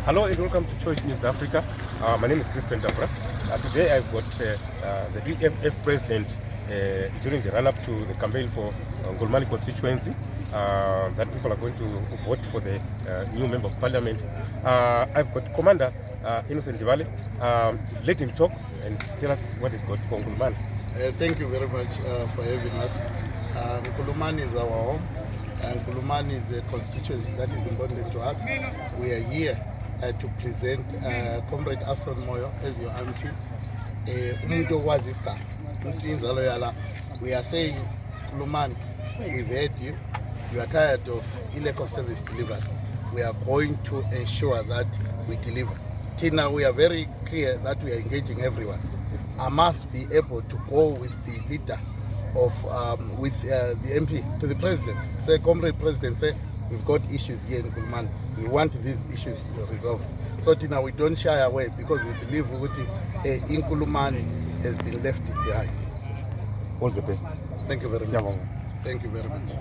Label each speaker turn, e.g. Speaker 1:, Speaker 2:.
Speaker 1: Hello and welcome to Choice News Africa. My name is Chris Tabvura. Today I've got the EFF president during the run-up to the campaign for Nkulumane Constituency that people are going to vote for the new member of parliament. I've got Commander Innocent Ndibali. Let him talk and tell us what he's got for Nkulumane.
Speaker 2: Thank you very much for having us. Nkulumane is our home. Nkulumane is a constituency that is important to us. We are here to present Comrade Asson Moyo as your MP. We are saying, Nkulumane, we've heard you. You are tired of lack of service delivery. We are going to ensure that we deliver. Tina, we are very clear that we are engaging everyone. I must be able to go with the leader of the MP to the president. Say, Comrade President, say, we've got issues here in Nkulumane. We want these issues resolved. So Tina, we don't shy away because we believe Nkulumane has been left behind.
Speaker 1: All the best.
Speaker 2: Thank you very much. Thank you very much.